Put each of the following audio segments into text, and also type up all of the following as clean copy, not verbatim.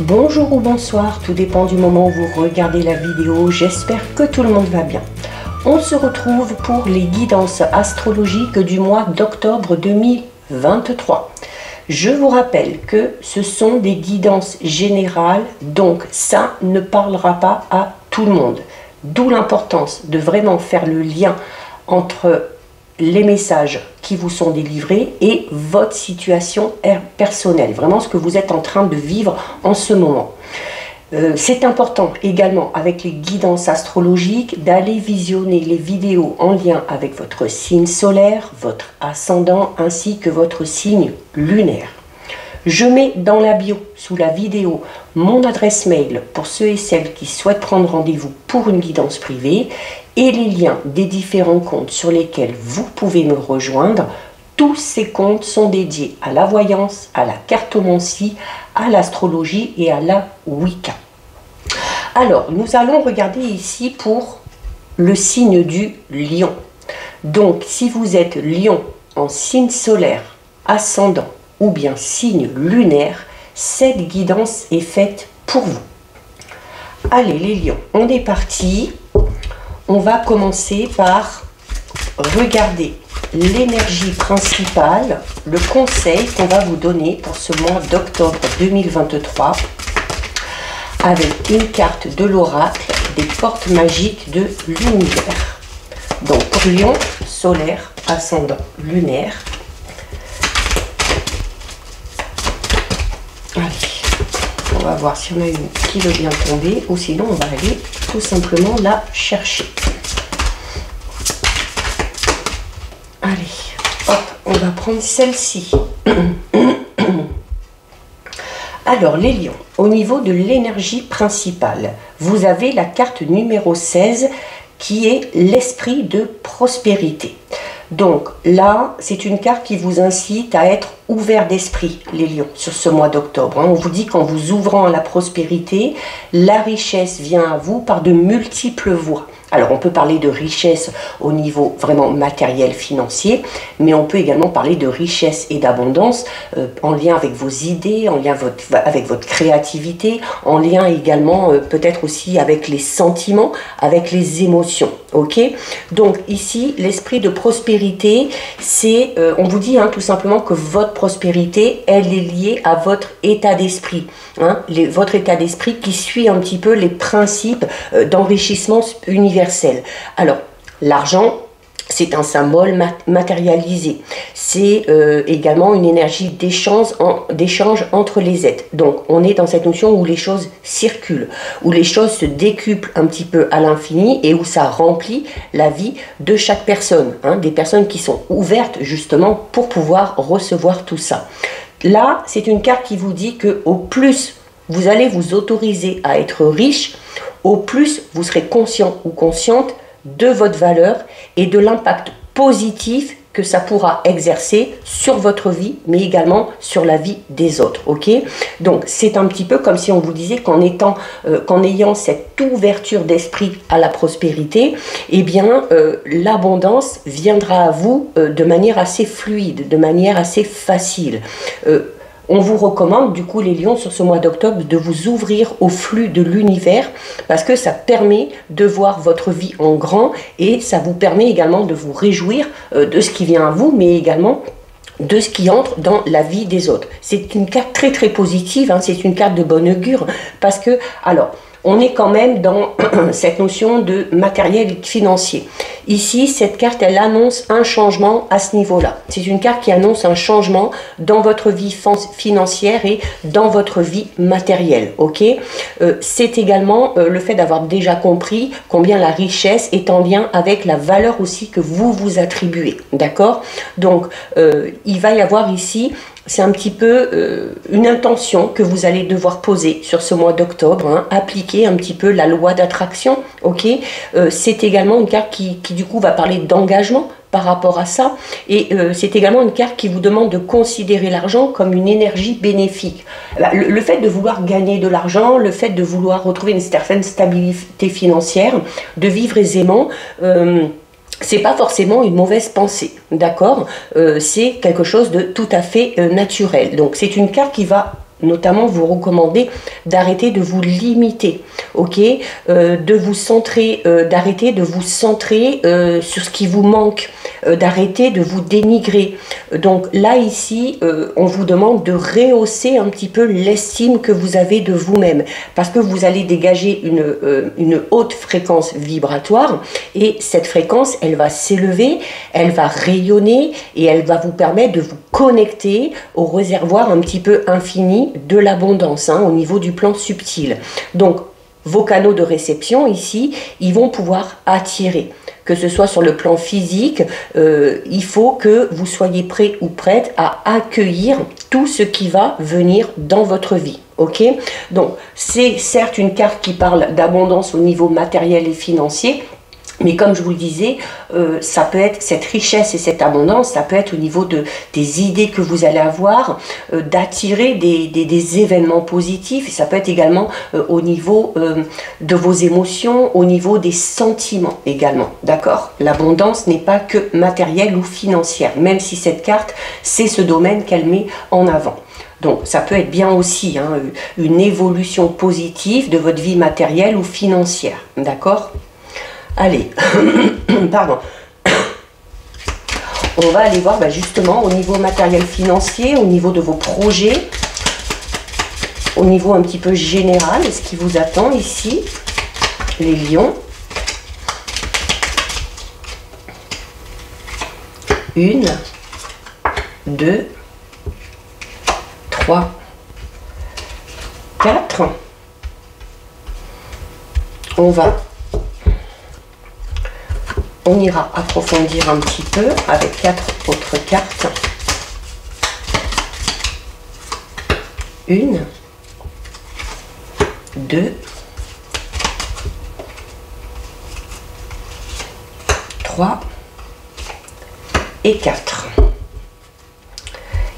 Bonjour ou bonsoir, tout dépend du moment où vous regardez la vidéo, j'espère que tout le monde va bien. On se retrouve pour les guidances astrologiques du mois d'octobre 2023. Je vous rappelle que ce sont des guidances générales, donc ça ne parlera pas à tout le monde. D'où l'importance de vraiment faire le lien entre les messages qui vous sont délivrés et votre situation personnelle, vraiment ce que vous êtes en train de vivre en ce moment. C'est important également avec les guidances astrologiques d'aller visionner les vidéos en lien avec votre signe solaire, votre ascendant ainsi que votre signe lunaire. Je mets dans la bio sous la vidéo mon adresse mail pour ceux et celles qui souhaitent prendre rendez-vous pour une guidance privée et les liens des différents comptes sur lesquels vous pouvez me rejoindre. Tous ces comptes sont dédiés à la voyance, à la cartomancie, à l'astrologie et à la Wicca. Alors, nous allons regarder ici pour le signe du lion. Donc, si vous êtes lion en signe solaire, ascendant ou bien signe lunaire, cette guidance est faite pour vous. Allez les lions, on est parti. On va commencer par regarder l'énergie principale, le conseil qu'on va vous donner pour ce mois d'octobre 2023 avec une carte de l'oracle des portes magiques de l'univers. Donc pour lion, solaire, ascendant, lunaire. Allez, on va voir si on a une qui veut bien tomber ou sinon on va aller tout simplement la chercher. Allez, hop, on va prendre celle-ci. Alors les lions, au niveau de l'énergie principale, vous avez la carte numéro 16 qui est l'esprit de prospérité. Donc là, c'est une carte qui vous incite à être ouvert d'esprit, les lions, sur ce mois d'octobre. On vous dit qu'en vous ouvrant à la prospérité, la richesse vient à vous par de multiples voies. Alors on peut parler de richesse au niveau vraiment matériel, financier, mais on peut également parler de richesse et d'abondance en lien avec vos idées, en lien avec votre créativité, en lien également peut-être aussi avec les sentiments, avec les émotions. Ok, donc ici l'esprit de prospérité, c'est on vous dit tout simplement que votre prospérité, elle est liée à votre état d'esprit, votre état d'esprit qui suit un petit peu les principes d'enrichissement universel. Alors l'argent, c'est un symbole matérialisé. C'est également une énergie d'échange entre les êtres. Donc, on est dans cette notion où les choses circulent, où les choses se décuplent un petit peu à l'infini et où ça remplit la vie de chaque personne. Des personnes qui sont ouvertes justement pour pouvoir recevoir tout ça. Là, c'est une carte qui vous dit que au plus vous allez vous autoriser à être riche, au plus vous serez conscient ou consciente de votre valeur et de l'impact positif que ça pourra exercer sur votre vie, mais également sur la vie des autres. Ok, donc c'est un petit peu comme si on vous disait qu'en ayant cette ouverture d'esprit à la prospérité, eh bien l'abondance viendra à vous de manière assez fluide, de manière assez facile. On vous recommande du coup les lions sur ce mois d'octobre de vous ouvrir au flux de l'univers parce que ça permet de voir votre vie en grand et ça vous permet également de vous réjouir de ce qui vient à vous mais également de ce qui entre dans la vie des autres. C'est une carte très très positive, c'est une carte de bon augure parce que, alors, on est quand même dans cette notion de matériel financier. Ici, cette carte, elle annonce un changement à ce niveau-là. C'est une carte qui annonce un changement dans votre vie financière et dans votre vie matérielle. Ok, c'est également le fait d'avoir déjà compris combien la richesse est en lien avec la valeur aussi que vous vous attribuez. D'accord? Donc, il va y avoir ici... C'est un petit peu une intention que vous allez devoir poser sur ce mois d'octobre, appliquer un petit peu la loi d'attraction, ok. C'est également une carte qui du coup va parler d'engagement par rapport à ça, et c'est également une carte qui vous demande de considérer l'argent comme une énergie bénéfique. Le fait de vouloir gagner de l'argent, le fait de vouloir retrouver une certaine stabilité financière, de vivre aisément, c'est pas forcément une mauvaise pensée, d'accord, c'est quelque chose de tout à fait naturel. Donc c'est une carte qui va notamment vous recommander d'arrêter de vous limiter, ok, de vous centrer, d'arrêter de vous centrer sur ce qui vous manque, d'arrêter de vous dénigrer. Donc là ici, on vous demande de rehausser un petit peu l'estime que vous avez de vous-même, parce que vous allez dégager une haute fréquence vibratoire, et cette fréquence, elle va s'élever, elle va rayonner, et elle va vous permettre de vous connecter au réservoir un petit peu infini de l'abondance, hein, au niveau du plan subtil. Donc vos canaux de réception ici, ils vont pouvoir attirer, que ce soit sur le plan physique, il faut que vous soyez prêt ou prête à accueillir tout ce qui va venir dans votre vie. Ok, donc c'est certes une carte qui parle d'abondance au niveau matériel et financier, mais comme je vous le disais, ça peut être cette richesse et cette abondance, ça peut être au niveau des idées que vous allez avoir, d'attirer des événements positifs, et ça peut être également au niveau de vos émotions, au niveau des sentiments également, d'accord? L'abondance n'est pas que matérielle ou financière, même si cette carte, c'est ce domaine qu'elle met en avant. Donc ça peut être bien aussi, hein, une évolution positive de votre vie matérielle ou financière, d'accord? Allez, pardon, on va aller voir justement au niveau matériel financier, au niveau de vos projets, au niveau un petit peu général, ce qui vous attend ici, les lions. 1, 2, 3, 4. On ira approfondir un petit peu avec 4 autres cartes. 1, 2, 3 et 4.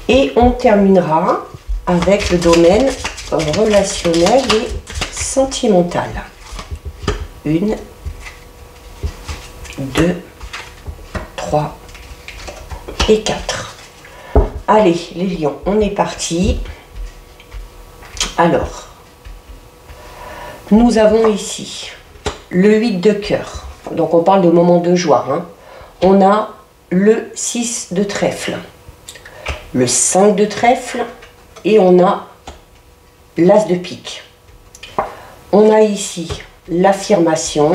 Et on terminera avec le domaine relationnel et sentimental. 1, 2, 3 et 4. Allez, les lions, on est parti. Alors, nous avons ici le 8 de cœur. Donc, on parle de moment de joie. Hein. On a le 6 de trèfle, le 5 de trèfle et on a l'as de pique. On a ici l'affirmation,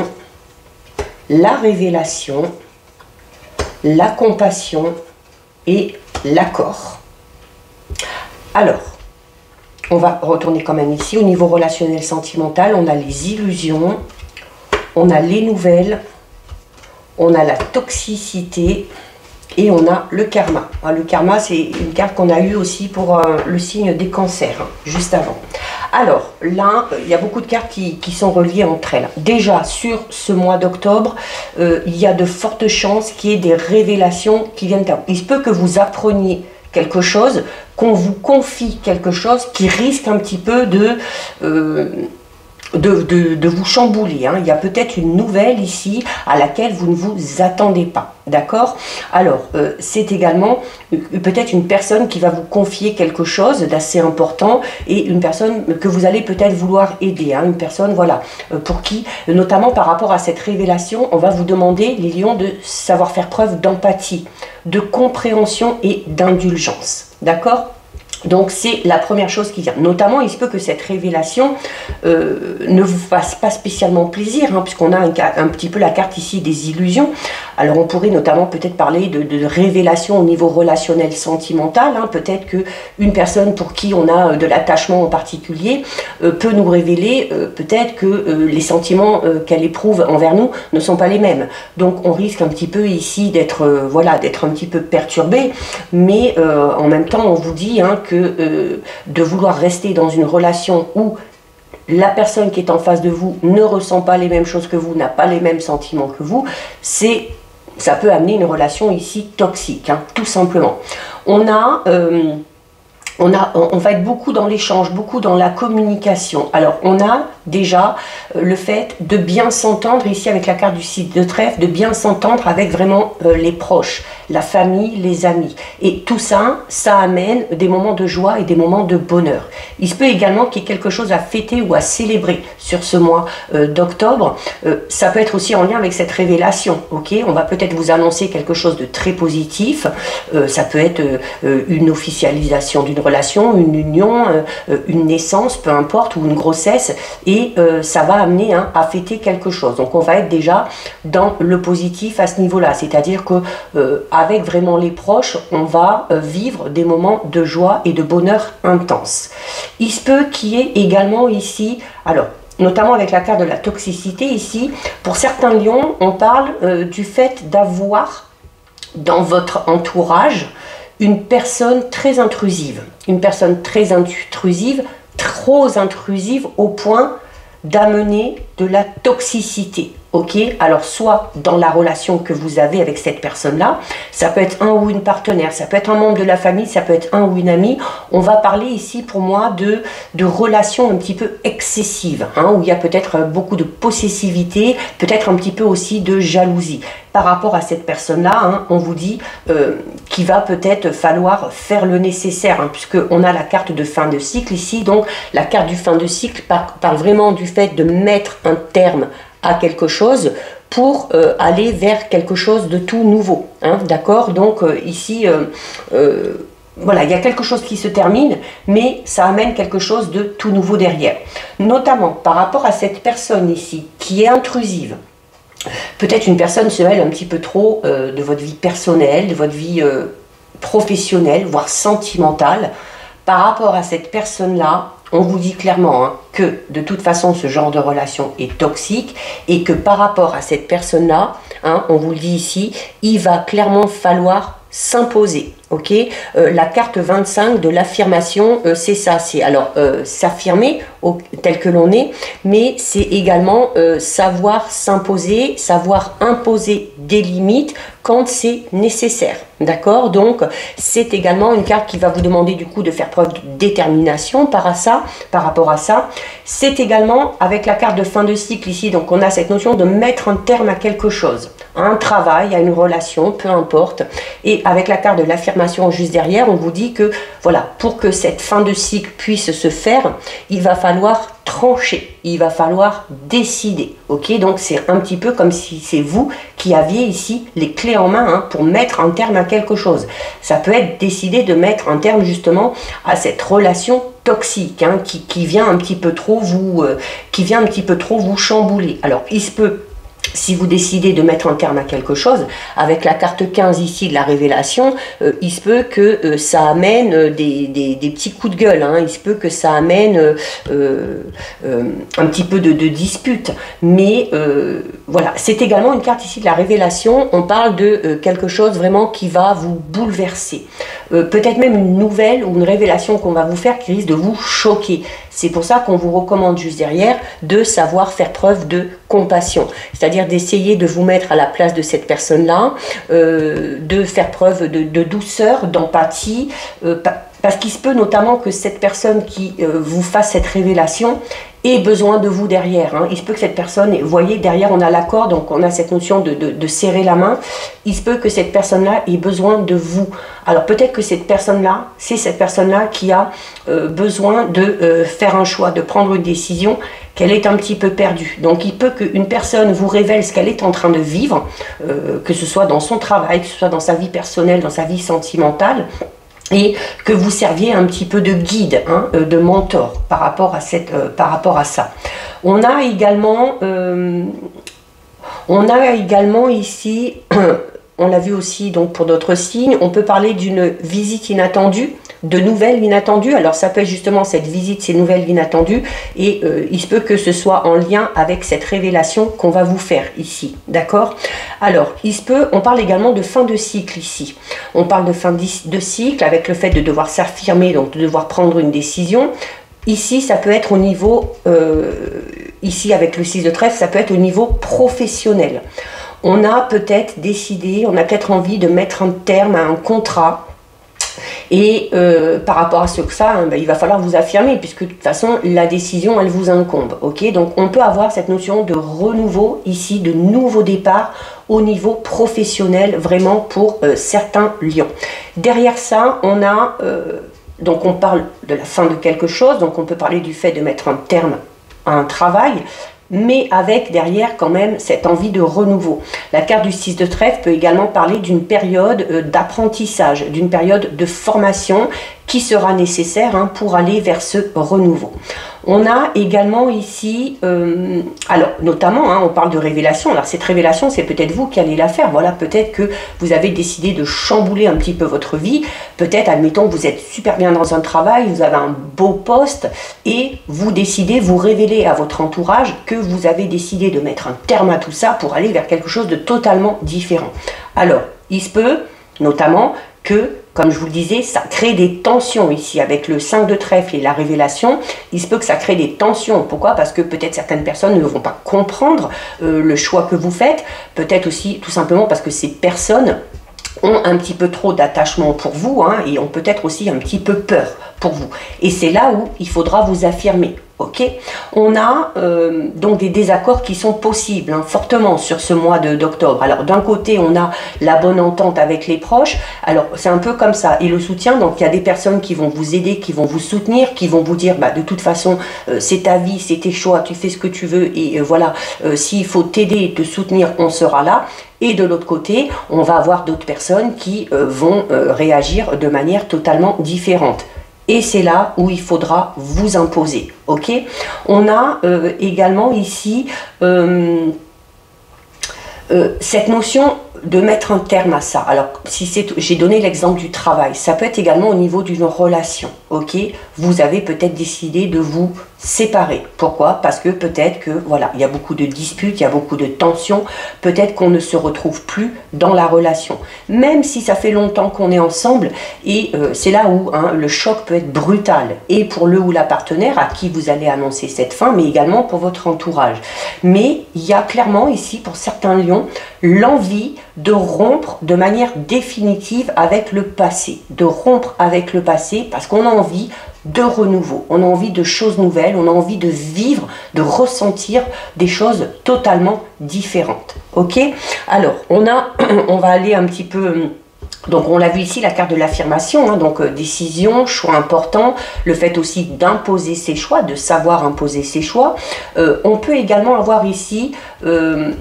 la révélation, la compassion et l'accord. Alors, on va retourner quand même ici. Au niveau relationnel sentimental, on a les illusions, on a les nouvelles, on a la toxicité et on a le karma. Le karma, c'est une carte qu'on a eue aussi pour le signe des cancers, hein, juste avant. Alors, là, il y a beaucoup de cartes qui sont reliées entre elles. Déjà, sur ce mois d'octobre, il y a de fortes chances qu'il y ait des révélations qui viennent à vous. Il se peut que vous appreniez quelque chose, qu'on vous confie quelque chose qui risque un petit peu de vous chambouler. Hein. Il y a peut-être une nouvelle ici à laquelle vous ne vous attendez pas. D'accord? Alors, c'est également peut-être une personne qui va vous confier quelque chose d'assez important et une personne que vous allez peut-être vouloir aider. Hein. Une personne, voilà, pour qui, notamment par rapport à cette révélation, on va vous demander, les lions, de savoir faire preuve d'empathie, de compréhension et d'indulgence. D'accord? Donc c'est la première chose qui vient. Notamment, il se peut que cette révélation ne vous fasse pas spécialement plaisir, hein, puisqu'on a un petit peu la carte ici des illusions. Alors on pourrait notamment peut-être parler de révélation au niveau relationnel sentimental. Hein. Peut-être qu'une personne pour qui on a de l'attachement en particulier peut nous révéler peut-être que les sentiments qu'elle éprouve envers nous ne sont pas les mêmes. Donc on risque un petit peu ici d'être voilà, d'être un petit peu perturbé, mais en même temps on vous dit, hein, que de vouloir rester dans une relation où la personne qui est en face de vous ne ressent pas les mêmes choses que vous, n'a pas les mêmes sentiments que vous, ça peut amener une relation ici toxique, hein, tout simplement. On a on va être beaucoup dans l'échange, beaucoup dans la communication. Alors, on a déjà le fait de bien s'entendre, ici avec la carte du 6 de trèfle, de bien s'entendre avec vraiment les proches, la famille, les amis. Et tout ça, ça amène des moments de joie et des moments de bonheur. Il se peut également qu'il y ait quelque chose à fêter ou à célébrer sur ce mois d'octobre. Ça peut être aussi en lien avec cette révélation, ok? On va peut-être vous annoncer quelque chose de très positif. Ça peut être une officialisation d'une relation, une union, une naissance, peu importe, ou une grossesse, et ça va amener à fêter quelque chose. Donc on va être déjà dans le positif à ce niveau-là, c'est-à-dire que avec vraiment les proches, on va vivre des moments de joie et de bonheur intense. Il se peut qu'il y ait également ici, alors notamment avec la carte de la toxicité ici, pour certains lions, on parle du fait d'avoir dans votre entourage une personne très intrusive, trop intrusive au point d'amener de la toxicité. Ok, alors soit dans la relation que vous avez avec cette personne-là, ça peut être un ou une partenaire, ça peut être un membre de la famille, ça peut être un ou une amie. On va parler ici pour moi de relations un petit peu excessives, où il y a peut-être beaucoup de possessivité, peut-être un petit peu aussi de jalousie. Par rapport à cette personne-là, on vous dit qu'il va peut-être falloir faire le nécessaire, puisqu'on a la carte de fin de cycle ici. Donc la carte du fin de cycle parle vraiment du fait de mettre un terme à quelque chose pour aller vers quelque chose de tout nouveau, d'accord? Donc ici voilà, il y a quelque chose qui se termine, mais ça amène quelque chose de tout nouveau derrière, notamment par rapport à cette personne ici qui est intrusive. Peut-être une personne se mêle un petit peu trop de votre vie personnelle, de votre vie professionnelle, voire sentimentale. Par rapport à cette personne-là, on vous dit clairement que de toute façon ce genre de relation est toxique et que par rapport à cette personne-là, on vous le dit ici, il va clairement falloir s'imposer. Ok, la carte 25 de l'affirmation, c'est ça, c'est alors s'affirmer tel que l'on est, mais c'est également savoir s'imposer, savoir imposer des limites quand c'est nécessaire, d'accord? Donc c'est également une carte qui va vous demander du coup de faire preuve de détermination par rapport à ça. C'est également avec la carte de fin de cycle ici, donc on a cette notion de mettre un terme à quelque chose, à un travail, à une relation, peu importe, et avec la carte de l'affirmation juste derrière, on vous dit que voilà, pour que cette fin de cycle puisse se faire, il va falloir trancher, il va falloir décider. Ok, donc c'est un petit peu comme si c'est vous qui aviez ici les clés en main pour mettre un terme à quelque chose. Ça peut être décider de mettre un terme justement à cette relation toxique qui vient un petit peu trop vous chambouler. Alors il se peut, si vous décidez de mettre un terme à quelque chose, avec la carte 15 ici de la révélation, il se peut que ça amène des petits coups de gueule, il se peut que ça amène un petit peu de dispute, mais voilà, c'est également une carte ici de la révélation. On parle de quelque chose vraiment qui va vous bouleverser, peut-être même une nouvelle ou une révélation qu'on va vous faire qui risque de vous choquer. C'est pour ça qu'on vous recommande juste derrière de savoir faire preuve de compassion, c'est-à-dire d'essayer de vous mettre à la place de cette personne-là, de faire preuve de douceur, d'empathie, parce qu'il se peut notamment que cette personne qui vous fasse cette révélation ait besoin de vous derrière. Il se peut que cette personne, vous voyez, derrière on a l'accord, donc on a cette notion de serrer la main. Il se peut que cette personne-là ait besoin de vous. Alors peut-être que cette personne-là, c'est cette personne-là qui a besoin de faire un choix, de prendre une décision, qu'elle est un petit peu perdue. Donc il peut qu'une personne vous révèle ce qu'elle est en train de vivre, que ce soit dans son travail, que ce soit dans sa vie personnelle, dans sa vie sentimentale, et que vous serviez un petit peu de guide, de mentor par rapport à ça. On a également ici, on l'a vu aussi donc pour d'autres signes, on peut parler d'une visite inattendue, de nouvelles inattendues. Alors ça peut être justement cette visite, ces nouvelles inattendues, et il se peut que ce soit en lien avec cette révélation qu'on va vous faire ici, d'accord? Alors il se peut, on parle également de fin de cycle ici. On parle de fin de cycle avec le fait de devoir s'affirmer, donc de devoir prendre une décision. Ici, ça peut être au niveau, ici avec le 6 de trèfle, ça peut être au niveau professionnel. On a peut-être décidé, on a peut-être envie de mettre un terme à un contrat. Et par rapport à ça, hein, il va falloir vous affirmer, puisque de toute façon, la décision, elle vous incombe. Ok, donc on peut avoir cette notion de renouveau ici, de nouveau départ au niveau professionnel, vraiment pour certains lions. Derrière ça, on a, donc on parle de la fin de quelque chose, donc on peut parler du fait de mettre un terme à un travail, mais avec derrière quand même cette envie de renouveau. La carte du 6 de trèfle peut également parler d'une période d'apprentissage, d'une période de formation qui sera nécessaire hein, pour aller vers ce renouveau. On a également ici, alors notamment, hein, on parle de révélation. Alors cette révélation, c'est peut-être vous qui allez la faire. Voilà, peut-être que vous avez décidé de chambouler un petit peu votre vie. Peut-être, admettons, vous êtes super bien dans un travail, vous avez un beau poste et vous décidez, vous révélez à votre entourage que vous avez décidé de mettre un terme à tout ça pour aller vers quelque chose de totalement différent. Alors, il se peut, notamment, que, comme je vous le disais, ça crée des tensions ici avec le 5 de trèfle et la révélation. Il se peut que ça crée des tensions. Pourquoi? Parce que peut-être certaines personnes ne vont pas comprendre le choix que vous faites. Peut-être aussi tout simplement parce que ces personnes ont un petit peu trop d'attachement pour vous hein, et ont peut-être aussi un petit peu peur pour vous. Et c'est là où il faudra vous affirmer. Ok, on a donc des désaccords qui sont possibles hein, fortement sur ce mois d'octobre. Alors d'un côté on a la bonne entente avec les proches, alors c'est un peu comme ça, et le soutien, donc il y a des personnes qui vont vous aider, qui vont vous soutenir, qui vont vous dire bah, de toute façon c'est ta vie, c'est tes choix, tu fais ce que tu veux et voilà, s'il faut t'aider et te soutenir, on sera là. Et de l'autre côté, on va avoir d'autres personnes qui vont réagir de manière totalement différente. Et c'est là où il faudra vous imposer. Ok, on a également ici cette notion de mettre un terme à ça. Alors, si j'ai donné l'exemple du travail, ça peut être également au niveau d'une relation. Ok, vous avez peut-être décidé de vous séparer. Pourquoi? Parce que peut-être que voilà, il y a beaucoup de disputes, il y a beaucoup de tensions. Peut-être qu'on ne se retrouve plus dans la relation, même si ça fait longtemps qu'on est ensemble. Et c'est là où hein, le choc peut être brutal. Et pour le ou la partenaire à qui vous allez annoncer cette fin, mais également pour votre entourage. Mais il y a clairement ici pour certains lions l'envie de rompre de manière définitive avec le passé, de rompre avec le passé parce qu'on a envie de renouveau, on a envie de choses nouvelles, on a envie de vivre, de ressentir des choses totalement différentes. Ok, alors on va aller un petit peu. Donc on l'a vu ici, la carte de l'affirmation, hein, donc décision, choix important, le fait aussi d'imposer ses choix, de savoir imposer ses choix. On peut également avoir ici,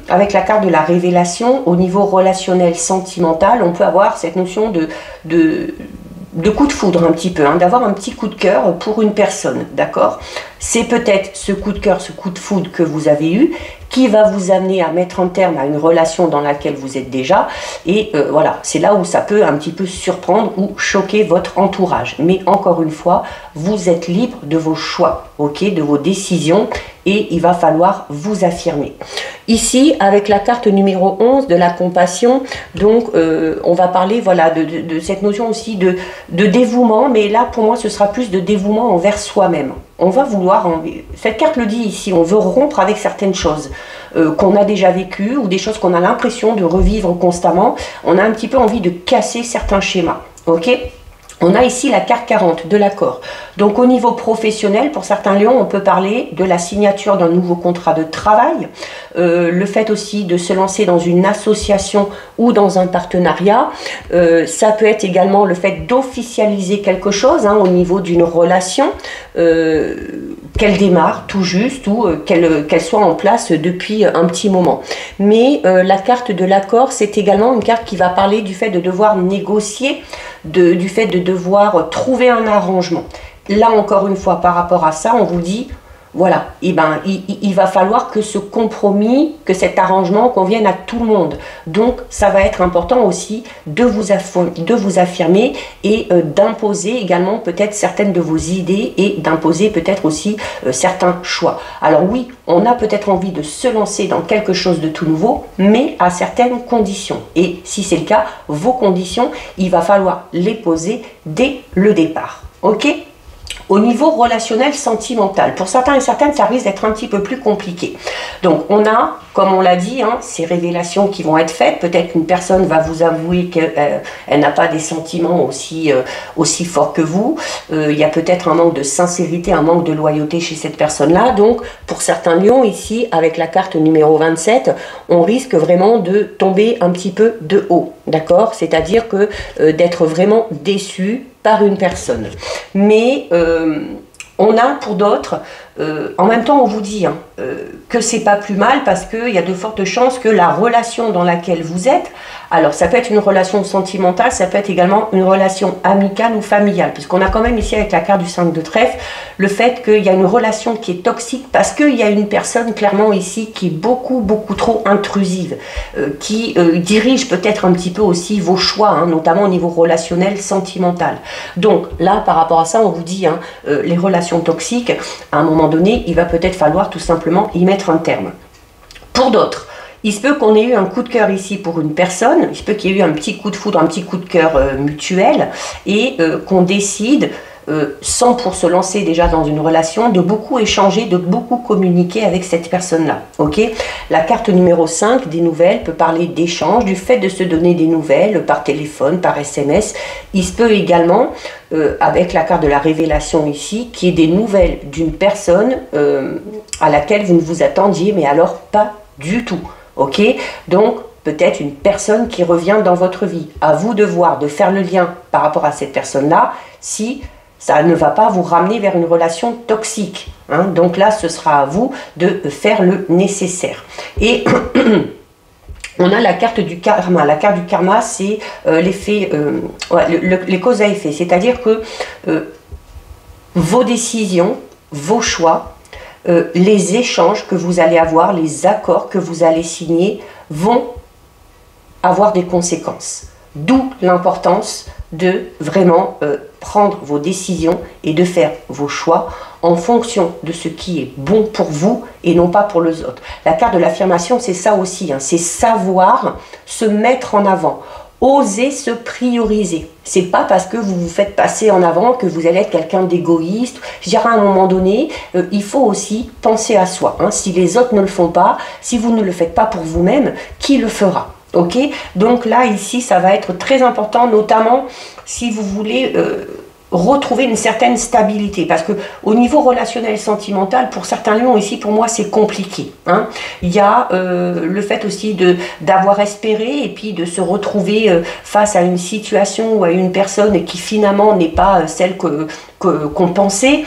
avec la carte de la révélation, au niveau relationnel, sentimental, on peut avoir cette notion de coup de foudre un petit peu, hein, d'avoir un petit coup de cœur pour une personne, d'accord? C'est peut-être ce coup de cœur, ce coup de foudre que vous avez eu qui va vous amener à mettre un terme à une relation dans laquelle vous êtes déjà. Et voilà, c'est là où ça peut un petit peu surprendre ou choquer votre entourage. Mais encore une fois, vous êtes libre de vos choix, ok, de vos décisions, et il va falloir vous affirmer. Ici, avec la carte numéro 11 de la compassion, donc on va parler voilà, de cette notion aussi de dévouement, mais là pour moi ce sera plus de dévouement envers soi-même. On va vouloir, cette carte le dit ici, on veut rompre avec certaines choses qu'on a déjà vécues ou des choses qu'on a l'impression de revivre constamment. On a un petit peu envie de casser certains schémas, ok? On a ici la carte 40 de l'accord. Donc au niveau professionnel, pour certains lions, on peut parler de la signature d'un nouveau contrat de travail, le fait aussi de se lancer dans une association ou dans un partenariat. Ça peut être également le fait d'officialiser quelque chose hein, au niveau d'une relation, qu'elle démarre tout juste ou qu'elle soit en place depuis un petit moment. Mais la carte de l'accord, c'est également une carte qui va parler du fait de devoir négocier, du fait de devoir trouver un arrangement. Là encore une fois, par rapport à ça, on vous dit, voilà, et ben, il va falloir que ce compromis, que cet arrangement convienne à tout le monde. Donc, ça va être important aussi de vous affirmer et d'imposer également peut-être certaines de vos idées et d'imposer peut-être aussi certains choix. Alors oui, on a peut-être envie de se lancer dans quelque chose de tout nouveau, mais à certaines conditions. Et si c'est le cas, vos conditions, il va falloir les poser dès le départ. Ok ? Au niveau relationnel sentimental, pour certains et certaines, ça risque d'être un petit peu plus compliqué. Donc on a, comme on l'a dit, hein, ces révélations qui vont être faites. Peut-être qu'une personne va vous avouer qu'elle n'a pas des sentiments aussi forts que vous. Il y a peut-être un manque de sincérité, un manque de loyauté chez cette personne-là. Donc pour certains lions ici, avec la carte numéro 27, on risque vraiment de tomber un petit peu de haut. D'accord? C'est-à-dire que d'être vraiment déçu par une personne. Mais on a pour d'autres, en même temps on vous dit hein, que c'est pas plus mal parce qu'il y a de fortes chances que la relation dans laquelle vous êtes, alors ça peut être une relation sentimentale, ça peut être également une relation amicale ou familiale, puisqu'on a quand même ici avec la carte du 5 de trèfle, le fait qu'il y a une relation qui est toxique parce qu'il y a une personne clairement ici qui est beaucoup trop intrusive, qui dirige peut-être un petit peu aussi vos choix, hein, notamment au niveau relationnel, sentimental. Donc là par rapport à ça on vous dit, hein, les relations toxiques, à un moment donné, il va peut-être falloir tout simplement y mettre un terme. Pour d'autres, il se peut qu'on ait eu un coup de cœur ici pour une personne, il se peut qu'il y ait eu un petit coup de foudre, un petit coup de cœur mutuel, et qu'on décide, sans pour se lancer déjà dans une relation, de beaucoup échanger, de beaucoup communiquer avec cette personne-là. Ok? La carte numéro 5 des nouvelles peut parler d'échange, du fait de se donner des nouvelles par téléphone, par SMS. Il se peut également, avec la carte de la révélation ici, qu'il y ait des nouvelles d'une personne à laquelle vous ne vous attendiez, mais alors pas du tout. Ok? Donc, peut-être une personne qui revient dans votre vie. À vous de voir, de faire le lien par rapport à cette personne-là, si ça ne va pas vous ramener vers une relation toxique. Hein. Donc là, ce sera à vous de faire le nécessaire. Et on a la carte du karma. La carte du karma, c'est l'effet, les causes à effet. C'est-à-dire que vos décisions, vos choix, les échanges que vous allez avoir, les accords que vous allez signer vont avoir des conséquences. D'où l'importance de vraiment prendre vos décisions et de faire vos choix en fonction de ce qui est bon pour vous et non pas pour les autres. La carte de l'affirmation, c'est ça aussi, hein, c'est savoir se mettre en avant. Oser se prioriser. C'est pas parce que vous vous faites passer en avant que vous allez être quelqu'un d'égoïste. Je dirais à un moment donné, il faut aussi penser à soi. Hein. Si les autres ne le font pas, si vous ne le faites pas pour vous-même, qui le fera? Ok? Donc là, ici, ça va être très important, notamment si vous voulez retrouver une certaine stabilité, parce que au niveau relationnel sentimental, pour certains lions ici, pour moi c'est compliqué, hein. Il y a le fait aussi d'avoir espéré et puis de se retrouver face à une situation ou à une personne qui finalement n'est pas celle qu'on pensait.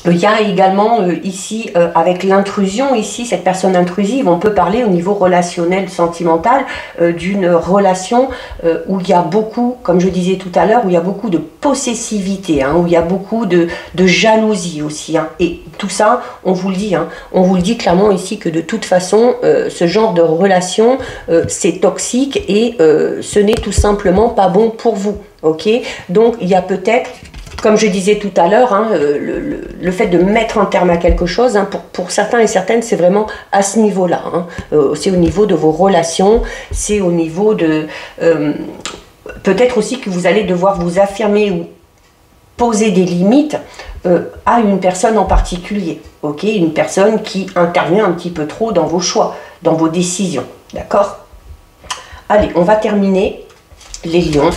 Il y a également ici, avec l'intrusion, ici, cette personne intrusive, on peut parler au niveau relationnel, sentimental, d'une relation où il y a beaucoup, comme je disais tout à l'heure, où il y a beaucoup de possessivité, hein, où il y a beaucoup de jalousie aussi. Hein, et tout ça, on vous le dit, hein, on vous le dit clairement ici que de toute façon, ce genre de relation, c'est toxique et ce n'est tout simplement pas bon pour vous. Ok? Donc, il y a peut-être... Comme je disais tout à l'heure, hein, le fait de mettre un terme à quelque chose, hein, pour certains et certaines, c'est vraiment à ce niveau-là. Hein. C'est au niveau de vos relations, c'est au niveau de... peut-être aussi que vous allez devoir vous affirmer ou poser des limites à une personne en particulier. Okay? Une personne qui intervient un petit peu trop dans vos choix, dans vos décisions. D'accord? Allez, on va terminer les lions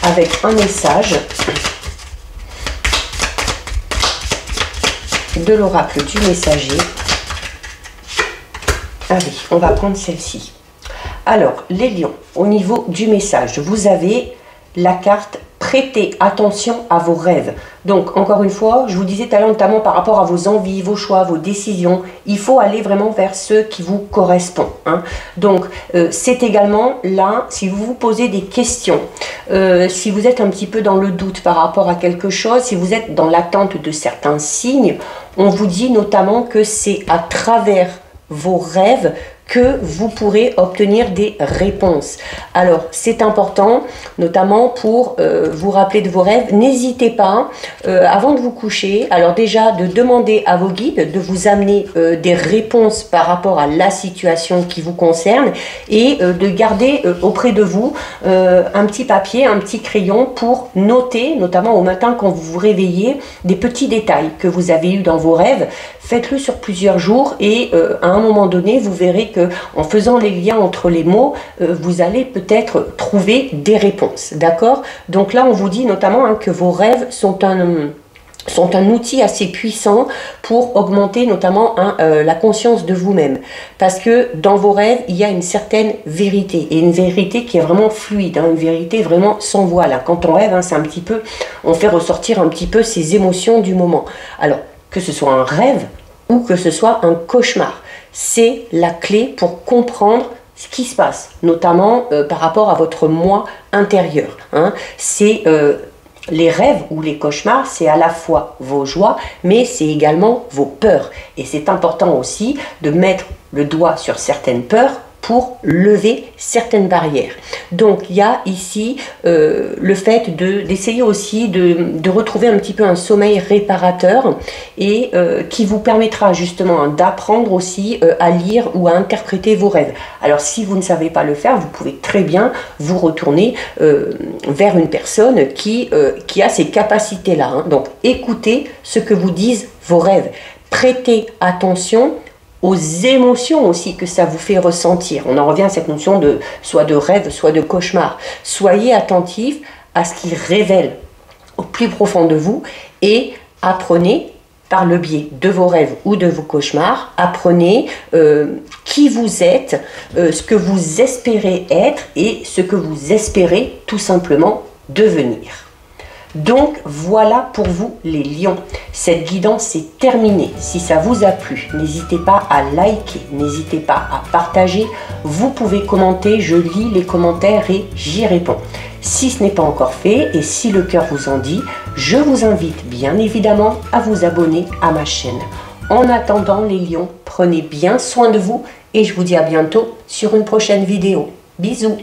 avec un message de l'oracle du messager. Allez, on va prendre celle-ci. Alors, les lions, au niveau du message, vous avez la carte « Prêtez attention à vos rêves ». Donc, encore une fois, je vous disais tout à l'heure, notamment par rapport à vos envies, vos choix, vos décisions, il faut aller vraiment vers ceux qui vous correspondent. Hein. Donc, c'est également là, si vous vous posez des questions, si vous êtes un petit peu dans le doute par rapport à quelque chose, si vous êtes dans l'attente de certains signes, on vous dit notamment que c'est à travers vos rêves que vous pourrez obtenir des réponses. Alors, c'est important, notamment pour vous rappeler de vos rêves. N'hésitez pas, avant de vous coucher, alors déjà de demander à vos guides de vous amener des réponses par rapport à la situation qui vous concerne et de garder auprès de vous un petit papier, un petit crayon pour noter, notamment au matin quand vous vous réveillez, des petits détails que vous avez eus dans vos rêves. Faites-le sur plusieurs jours et à un moment donné, vous verrez que en faisant les liens entre les mots, vous allez peut-être trouver des réponses. D'accord? Donc là, on vous dit notamment que vos rêves sont un outil assez puissant pour augmenter notamment la conscience de vous-même. Parce que dans vos rêves, il y a une certaine vérité. Et une vérité qui est vraiment fluide, une vérité vraiment sans voile. Quand on rêve, c'est un petit peu, on fait ressortir un petit peu ses émotions du moment. Alors, que ce soit un rêve ou que ce soit un cauchemar, c'est la clé pour comprendre ce qui se passe, notamment par rapport à votre moi intérieur. C'est les rêves ou les cauchemars, c'est à la fois vos joies, mais c'est également vos peurs. Et c'est important aussi de mettre le doigt sur certaines peurs pour lever certaines barrières. Donc il y a ici le fait d'essayer aussi de retrouver un petit peu un sommeil réparateur et qui vous permettra justement d'apprendre aussi à lire ou à interpréter vos rêves. Alors si vous ne savez pas le faire, vous pouvez très bien vous retourner vers une personne qui a ces capacités-là. Donc écoutez ce que vous disent vos rêves. Prêtez attention aux émotions aussi que ça vous fait ressentir. On en revient à cette notion de soit de rêve, soit de cauchemar. Soyez attentifs à ce qu'il révèle au plus profond de vous et apprenez par le biais de vos rêves ou de vos cauchemars, apprenez qui vous êtes, ce que vous espérez être et ce que vous espérez tout simplement devenir. Donc voilà pour vous les lions, cette guidance est terminée. Si ça vous a plu, n'hésitez pas à liker, n'hésitez pas à partager, vous pouvez commenter, je lis les commentaires et j'y réponds. Si ce n'est pas encore fait et si le cœur vous en dit, je vous invite bien évidemment à vous abonner à ma chaîne. En attendant les lions, prenez bien soin de vous et je vous dis à bientôt sur une prochaine vidéo. Bisous.